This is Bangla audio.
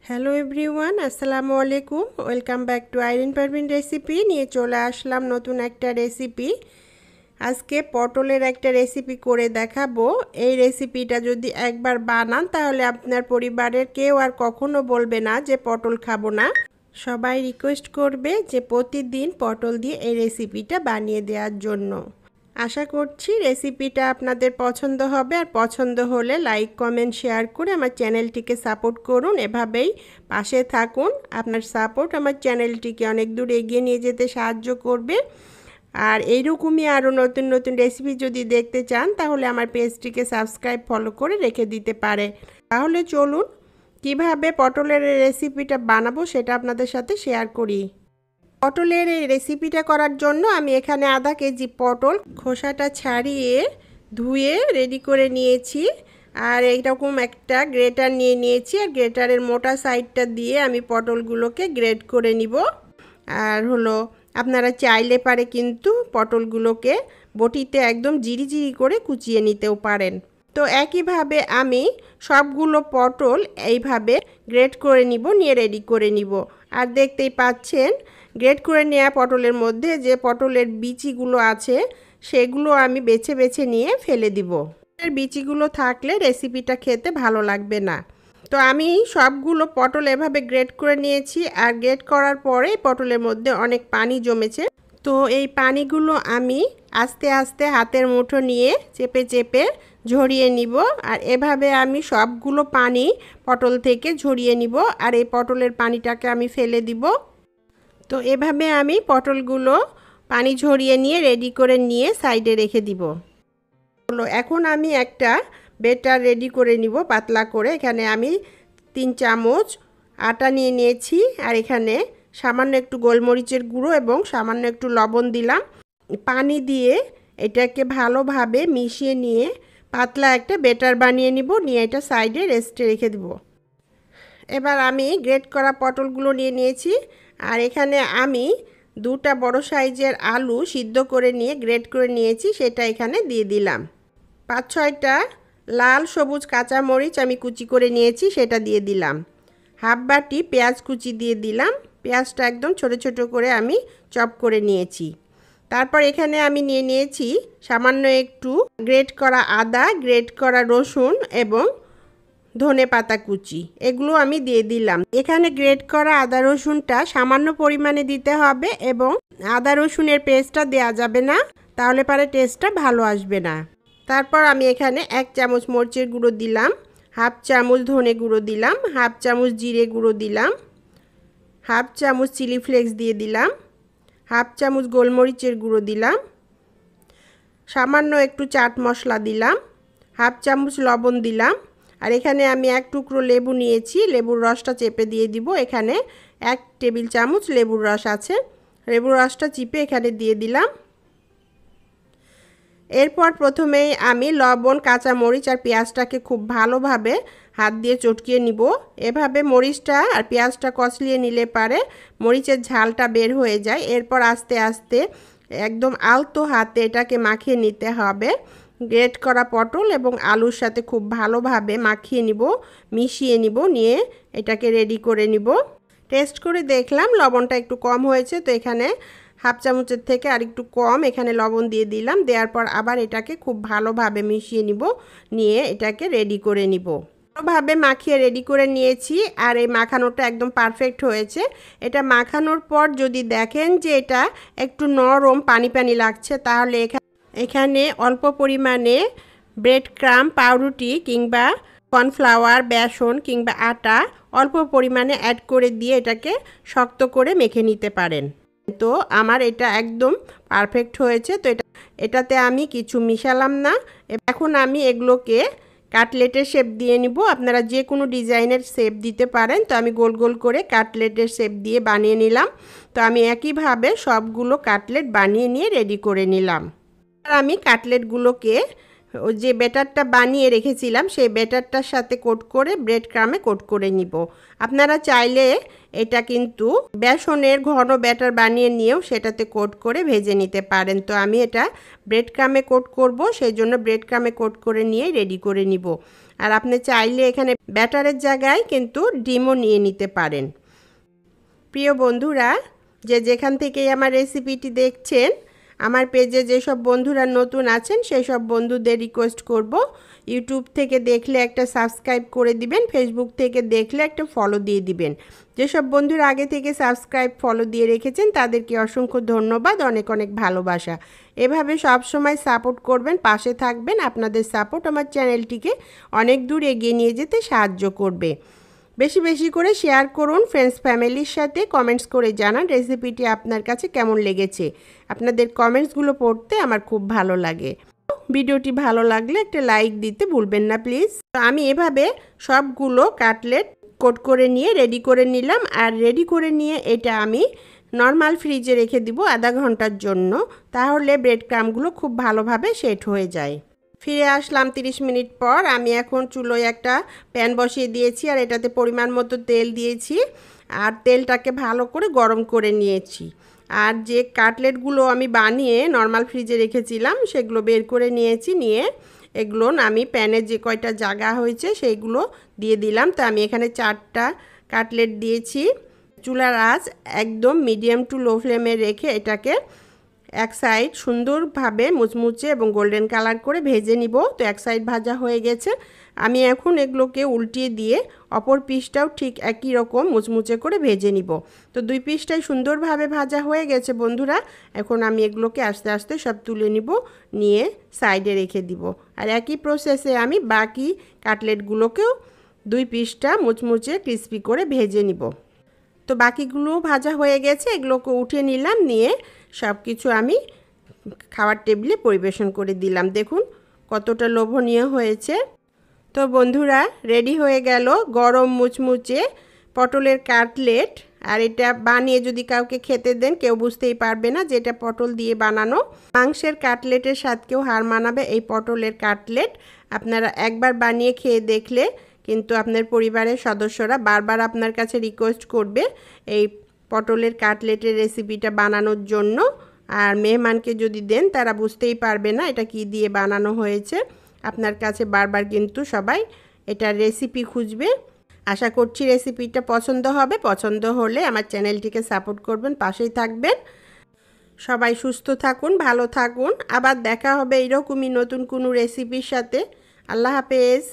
হ্যালো এভরিওয়ান, আসসালামু আলাইকুম। Welcome back to Irin Parvin recipe. নিয়ে চলে আসলাম নতুন একটা রেসিপি। আজকে পটলের একটা রেসিপি করে দেখাবো। এই রেসিপিটা যদি একবার বানান তাহলে আপনার পরিবারের কেউ আর কখনো বলবে না যে পটল খাবো না। সবাই রিকোয়েস্ট করবে যে প্রতিদিন পটল দিয়ে এই রেসিপিটা বানিয়ে দেওয়ার জন্য। আশা করছি রেসিপিটা আপনাদের পছন্দ হবে, আর পছন্দ হলে লাইক কমেন্ট শেয়ার করে আমার চ্যানেলটিকে সাপোর্ট করুন। এভাবেই পাশে থাকুন। আপনার সাপোর্ট আমার চ্যানেলটিকে অনেক দূর এগিয়ে নিয়ে যেতে সাহায্য করবে। আর এইরকমই আরও নতুন নতুন রেসিপি যদি দেখতে চান তাহলে আমার পেজটিকে সাবস্ক্রাইব ফলো করে রেখে দিতে পারে। তাহলে চলুন কিভাবে পটলের রেসিপিটা বানাবো সেটা আপনাদের সাথে শেয়ার করি। পটলের এই রেসিপিটা করার জন্য আমি এখানে আধা কেজি পটল খোসাটা ছাড়িয়ে ধুয়ে রেডি করে নিয়েছি। আর এইরকম একটা গ্রেটার নিয়ে নিয়েছি, আর গ্রেটারের মোটা সাইডটা দিয়ে আমি পটলগুলোকে গ্রেট করে নিব। আর আপনারা চাইলে পারে কিন্তু পটলগুলোকে বটিতে একদম জিরি জিরি করে কুচিয়ে নিতেও পারেন। তো একইভাবে আমি সবগুলো পটল এইভাবে গ্রেট করে নিয়ে রেডি করে নিব। আর দেখতেই পাচ্ছেন গ্রেট করে নেওয়া পটলের মধ্যে যে পটলের বিচিগুলো আছে সেগুলো আমি বেছে বেছে নিয়ে ফেলে দিব। এর বিচিগুলো থাকলে রেসিপিটা খেতে ভালো লাগবে না। তো আমি সবগুলো পটল এভাবে গ্রেট করে নিয়েছি। আর গ্রেট করার পরে পটলের মধ্যে অনেক পানি জমেছে। তো এই পানিগুলো আমি আস্তে আস্তে হাতের মুঠো নিয়ে চেপে চেপে ঝরিয়ে নিব। আর এভাবে আমি সবগুলো পানি পটল থেকে ঝরিয়ে নিব। আর এই পটলের পানিটাকে আমি ফেলে দিব। তো এভাবে আমি পটলগুলো পানি ঝরিয়ে নিয়ে রেডি করে নিয়ে সাইডে রেখে দিব। এখন আমি একটা বেটার রেডি করে নিব পাতলা করে। এখানে আমি 3 চামচ আটা নিয়ে নিয়েছি। আর এখানে সামান্য একটু গোলমরিচের গুঁড়ো এবং সামান্য একটু লবণ দিলাম। পানি দিয়ে এটাকে ভালোভাবে মিশিয়ে নিয়ে পাতলা একটা বেটার বানিয়ে নিব। নিয়ে এটা সাইডে রেস্টে রেখে দেব। এবার আমি গ্রেট করা পটলগুলো নিয়ে নিয়েছি। আর এখানে আমি 2টা বড় সাইজের আলু সিদ্ধ করে নিয়ে গ্রেট করে নিয়েছি, সেটা এখানে দিয়ে দিলাম। 5-6টা লাল সবুজ কাঁচামরিচ আমি কুচি করে নিয়েছি, সেটা দিয়ে দিলাম। হাফ বাটি পেঁয়াজ কুচি দিয়ে দিলাম। পেঁয়াজটা একদম ছোট ছোট করে আমি চপ করে নিয়েছি। তারপর এখানে আমি নিয়ে নিয়েছি সামান্য একটু গ্রেট করা আদা, গ্রেট করা রসুন এবং ধনে পাতা কুচি, এগুলো আমি দিয়ে দিলাম। এখানে গ্রেট করা আদা রসুনটা সামান্য পরিমাণে দিতে হবে এবং আদা রসুনের পেস্টটা দেওয়া যাবে না, তাহলে পরে টেস্টটা ভালো আসবে না। তারপর আমি এখানে 1 চামচ মরিচের গুঁড়ো দিলাম, হাফ চামচ ধনে গুঁড়ো দিলাম, হাফ চামচ জিরে গুঁড়ো দিলাম, হাফ চামচ চিলি ফ্লেক্স দিয়ে দিলাম, হাফ চামচ গোলমরিচের গুঁড়ো দিলাম, সামান্য একটু চাট মশলা দিলাম, হাফ চামচ লবণ দিলাম। আর এখানে আমি 1 টুকরো লেবু নিয়েছি, লেবুর রসটা চেপে দিয়ে দিব। এখানে 1 টেবিল চামচ লেবুর রস আছে, লেবুর রসটা চিপে এখানে দিয়ে দিলাম। এরপর প্রথমেই আমি লবণ, কাঁচা মরিচ আর পেঁয়াজটাকে খুব ভালোভাবে হাত দিয়ে চটকিয়ে নিব। এভাবে মরিচটা আর পেঁয়াজটা কচলিয়ে নিলে পারে মরিচের ঝালটা বের হয়ে যায়। এরপর আস্তে আস্তে একদম আলতো হাতে এটাকে মাখিয়ে নিতে হবে। গ্রেট করা পটল এবং আলুর সাথে খুব ভালোভাবে মাখিয়ে নিব, মিশিয়ে নিব, নিয়ে এটাকে রেডি করে নিব। টেস্ট করে দেখলাম লবণটা একটু কম হয়েছে, তো এখানে হাফ চামচের থেকে আর একটু কম এখানে লবণ দিয়ে দিলাম। দেওয়ার পর আবার এটাকে খুব ভালোভাবে মিশিয়ে নিব, নিয়ে এটাকে রেডি করে নিব। ভালোভাবে মাখিয়ে রেডি করে নিয়েছি। আর এই মাখানোটা একদম পারফেক্ট হয়েছে। এটা মাখানোর পর যদি দেখেন যে এটা একটু নরম পানি পানি লাগছে, তাহলে এখানে অল্প পরিমাণে ব্রেড ক্রাম্ব, পাউরুটি কিংবা কর্নফ্লাওয়ার, বেসন কিংবা আটা অল্প পরিমাণে অ্যাড করে দিয়ে এটাকে শক্ত করে মেখে নিতে পারেন। তো আমার এটা একদম পারফেক্ট হয়েছে। তো এটাতে আমি কিছু মিশালাম না। এখন আমি এগুলোকে কাটলেটের শেপ দিয়ে নিব। আপনারা যে কোনো ডিজাইনের শেপ দিতে পারেন। তো আমি গোল গোল করে কাটলেটের শেপ দিয়ে বানিয়ে নিলাম। তো আমি একইভাবে সবগুলো কাটলেট বানিয়ে নিয়ে রেডি করে নিলাম। আর আমি কাটলেটগুলোকে যে ব্যাটারটা বানিয়ে রেখেছিলাম সেই ব্যাটারটার সাথে কোট করে ব্রেড ক্রামে কোট করে নিব। আপনারা চাইলে এটা কিন্তু বেসনের ঘন ব্যাটার বানিয়ে নিয়েও সেটাতে কোট করে ভেজে নিতে পারেন। তো আমি এটা ব্রেড ক্রামে কোট করব, সেই জন্য ব্রেড ক্রামে কোট করে নিয়ে রেডি করে নিব। আর আপনি চাইলে এখানে ব্যাটারের জায়গায় কিন্তু ডিমও নিয়ে নিতে পারেন। প্রিয় বন্ধুরা, যে যেখান থেকেই আমার রেসিপিটি দেখছেন, আমার পেজে যেসব বন্ধুরা নতুন আছেন সেই সব বন্ধুদের রিকোয়েস্ট করব, ইউটিউব থেকে দেখলে একটা সাবস্ক্রাইব করে দিবেন, ফেসবুক থেকে দেখলে একটা ফলো দিয়ে দিবেন। যেসব বন্ধুরা আগে থেকে সাবস্ক্রাইব ফলো দিয়ে রেখেছেন তাদেরকে অসংখ্য ধন্যবাদ, অনেক অনেক ভালোবাসা। এভাবে সব সময় সাপোর্ট করবেন, পাশে থাকবেন। আপনাদের সাপোর্ট আমার চ্যানেলটিকে অনেক দূর এগিয়ে নিয়ে যেতে সাহায্য করবে। বেশি বেশি করে শেয়ার করুন ফ্রেন্ডস ফ্যামিলির সাথে, কমেন্টস করে জানান রেসিপিটি আপনার কাছে কেমন লেগেছে। আপনাদের কমেন্টসগুলো পড়তে আমার খুব ভালো লাগে। ভিডিওটি ভালো লাগলে একটা লাইক দিতে ভুলবেন না প্লিজ। তো আমি এভাবে সবগুলো কাটলেট কোট করে নিয়ে রেডি করে নিলাম, আর রেডি করে নিয়ে এটা আমি নর্মাল ফ্রিজে রেখে দিব আধা ঘন্টার জন্য, তাহলে ব্রেড ক্রাম্বগুলো খুব ভালোভাবে সেট হয়ে যায়। ফিরে আসলাম 30 মিনিট পর। আমি এখন চুলোয় একটা প্যান বসিয়ে দিয়েছি, আর এটাতে পরিমাণ মতো তেল দিয়েছি, আর তেলটাকে ভালো করে গরম করে নিয়েছি। আর যে কাটলেটগুলো আমি বানিয়ে নর্মাল ফ্রিজে রেখেছিলাম সেগুলো বের করে নিয়েছি, নিয়ে এগুলো আমি প্যানে যে কয়টা জায়গা হয়েছে সেইগুলো দিয়ে দিলাম। তো আমি এখানে 4টা কাটলেট দিয়েছি। চুলার আঁচ একদম মিডিয়াম টু লো ফ্লেমে রেখে এটাকে এক সাইড সুন্দরভাবে মুচমুচে এবং গোল্ডেন কালার করে ভেজে নিব। তো এক সাইড ভাজা হয়ে গেছে, আমি এখন এগুলোকে উল্টিয়ে দিয়ে অপর পিসটাও ঠিক একই রকম মুচমুচে করে ভেজে নিব। তো দুই পিসটাই সুন্দরভাবে ভাজা হয়ে গেছে বন্ধুরা। এখন আমি এগুলোকে আস্তে আস্তে সব তুলে নিব, নিয়ে সাইডে রেখে দিব। আর একই প্রসেসে আমি বাকি কাটলেটগুলোকেও দুই পিসটা মুচমুচে ক্রিস্পি করে ভেজে নিব। তো বাকিগুলো ভাজা হয়ে গেছে, এগুলোকে উঠিয়ে নিলাম, নিয়ে সব কিছু আমি খাওয়ার টেবিলে পরিবেশন করে দিলাম। দেখুন কতটা লোভনীয় হয়েছে। তো বন্ধুরা, রেডি হয়ে গেল গরম মুচমুচে পটলের কাটলেট। আর এটা বানিয়ে যদি কাউকে খেতে দেন কেউ বুঝতেই পারবে না যে এটা পটল দিয়ে বানানো। মাংসের কাটলেটের স্বাদকেও হার মানাবে এই পটলের কাটলেট। আপনারা একবার বানিয়ে খেয়ে দেখলে কিন্তু আপনার পরিবারের সদস্যরা বারবার আপনার কাছে রিকোয়েস্ট করবে এই পটলের কাটলেটের রেসিপিটা বানানোর জন্য। আর মেহমানকে যদি দেন তারা বুঝতেই পারবে না এটা কি দিয়ে বানানো হয়েছে। আপনার কাছে বারবার কিন্তু সবাই এটার রেসিপি খুঁজবে। আশা করছি রেসিপিটা পছন্দ হবে। পছন্দ হলে আমার চ্যানেলটিকে সাপোর্ট করবেন, পাশেই থাকবেন। সবাই সুস্থ থাকুন, ভালো থাকুন। আবার দেখা হবে এইরকমই নতুন কোনো রেসিপির সাথে। আল্লাহ হাফেজ।